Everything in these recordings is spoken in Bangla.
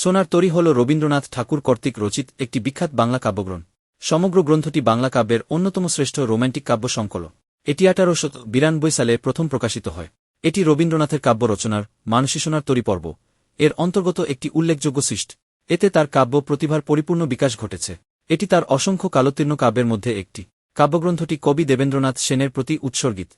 সোনার তরী হল রবীন্দ্রনাথ ঠাকুর কর্তৃক রচিত একটি বিখ্যাত বাংলা কাব্যগ্রন্থ। সমগ্র গ্রন্থটি বাংলা কাব্যের অন্যতম শ্রেষ্ঠ রোম্যান্টিক কাব্য সংকলন। এটি 1892 সালে প্রথম প্রকাশিত হয়। এটি রবীন্দ্রনাথের কাব্য রচনার মানসী সোনার তরী পর্ব এর অন্তর্গত একটি উল্লেখযোগ্য সৃষ্টি। এতে তার কাব্য প্রতিভার পরিপূর্ণ বিকাশ ঘটেছে। এটি তার অসংখ্য কালোত্তীর্ণ কাব্যের মধ্যে একটি। কাব্যগ্রন্থটি কবি দেবেন্দ্রনাথ সেনের প্রতি উৎসর্গিত।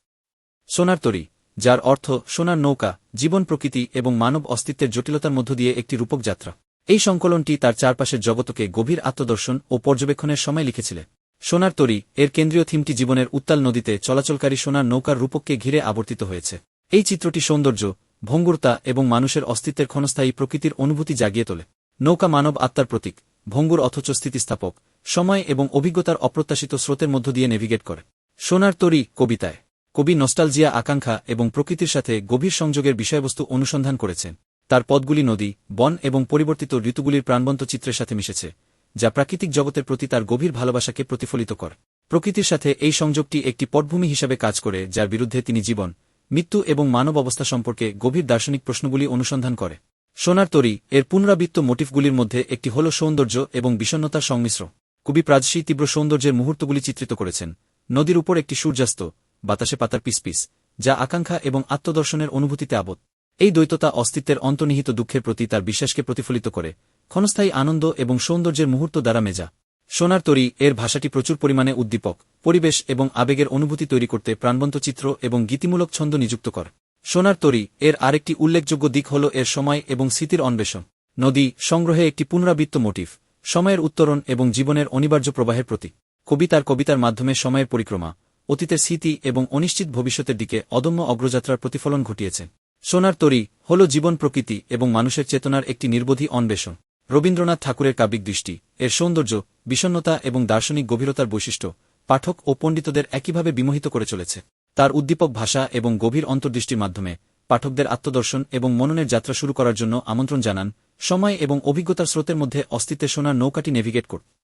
সোনার তরী, যার অর্থ সোনার নৌকা, জীবন, প্রকৃতি এবং মানব অস্তিত্বের জটিলতার মধ্য দিয়ে একটি রূপক যাত্রা। এই সংকলনটি তার চারপাশের জগতকে গভীর আত্মদর্শন ও পর্যবেক্ষণের সময় লিখেছিলেন। সোনার তরী এর কেন্দ্রীয় থিমটি জীবনের উত্তাল নদীতে চলাচলকারী সোনার নৌকার রূপককে ঘিরে আবর্তিত হয়েছে। এই চিত্রটি সৌন্দর্য, ভঙ্গুরতা এবং মানুষের অস্তিত্বের ক্ষণস্থায়ী প্রকৃতির অনুভূতি জাগিয়ে তোলে। নৌকা মানব আত্মার প্রতীক, ভঙ্গুর অথচ স্থিতিস্থাপক, সময় এবং অভিজ্ঞতার অপ্রত্যাশিত স্রোতের মধ্য দিয়ে নেভিগেট করে। সোনার তরী কবিতায় কবি নস্টালজিয়া, আকাঙ্ক্ষা এবং প্রকৃতির সাথে গভীর সংযোগের বিষয়বস্তু অনুসন্ধান করেছেন। তার পদগুলি নদী, বন এবং পরিবর্তিত ঋতুগুলির প্রাণবন্ত চিত্রের সাথে মিশেছে, যা প্রাকৃতিক জগতের প্রতি তার গভীর ভালোবাসাকে প্রতিফলিত করে। প্রকৃতির সাথে এই সংযোগটি একটি পটভূমি হিসাবে কাজ করে, যার বিরুদ্ধে তিনি জীবন, মৃত্যু এবং মানব অবস্থা সম্পর্কে গভীর দার্শনিক প্রশ্নগুলি অনুসন্ধান করে। সোনার তরী এর পুনরাবৃত্ত মোটিফগুলির মধ্যে একটি হল সৌন্দর্য এবং বিষণ্ণতার সংমিশ্র। কবি প্রায়শই তীব্র সৌন্দর্যের মুহূর্তগুলি চিত্রিত করেছেন। নদীর উপর একটি সূর্যাস্ত, বাতাসে পাতার পিসপিস, যা আকাঙ্ক্ষা এবং আত্মদর্শনের অনুভূতিতে আবদ্ধ। এই দ্বৈততা অস্তিত্বের অন্তর্নিহিত দুঃখের প্রতি তার বিশ্বাসকে প্রতিফলিত করে, ক্ষণস্থায়ী আনন্দ এবং সৌন্দর্যের মুহূর্ত দ্বারা মেজা। সোনার তরী এর ভাষাটি প্রচুর পরিমাণে উদ্দীপক, পরিবেশ এবং আবেগের অনুভূতি তৈরি করতে প্রাণবন্ত চিত্র এবং গীতিমূলক ছন্দ নিযুক্ত করে। সোনার তরী এর আরেকটি উল্লেখযোগ্য দিক হল এর সময় এবং স্মৃতির অন্বেষণ। নদী সংগ্রহে একটি পুনরাবৃত্ত মোটিভ, সময়ের উত্তরণ এবং জীবনের অনিবার্য প্রবাহের প্রতীক। কবি তার কবিতার মাধ্যমে সময়ের পরিক্রমা, অতীতের স্মৃতি এবং অনিশ্চিত ভবিষ্যতের দিকে অদম্য অগ্রযাত্রার প্রতিফলন ঘটিয়েছে। সোনার তরী হল জীবন, প্রকৃতি এবং মানুষের চেতনার একটি নির্বোধী অন্বেষণ। রবীন্দ্রনাথ ঠাকুরের কাব্যিক দৃষ্টি, এর সৌন্দর্য, বিষণ্ণতা এবং দার্শনিক গভীরতার বৈশিষ্ট্য পাঠক ও পণ্ডিতদের একইভাবে বিমোহিত করে চলেছে। তার উদ্দীপক ভাষা এবং গভীর অন্তর্দৃষ্টির মাধ্যমে পাঠকদের আত্মদর্শন এবং মননের যাত্রা শুরু করার জন্য আমন্ত্রণ জানান। সময় এবং অভিজ্ঞতার স্রোতের মধ্যে অস্তিত্বের সোনার নৌকাটি নেভিগেট করতে।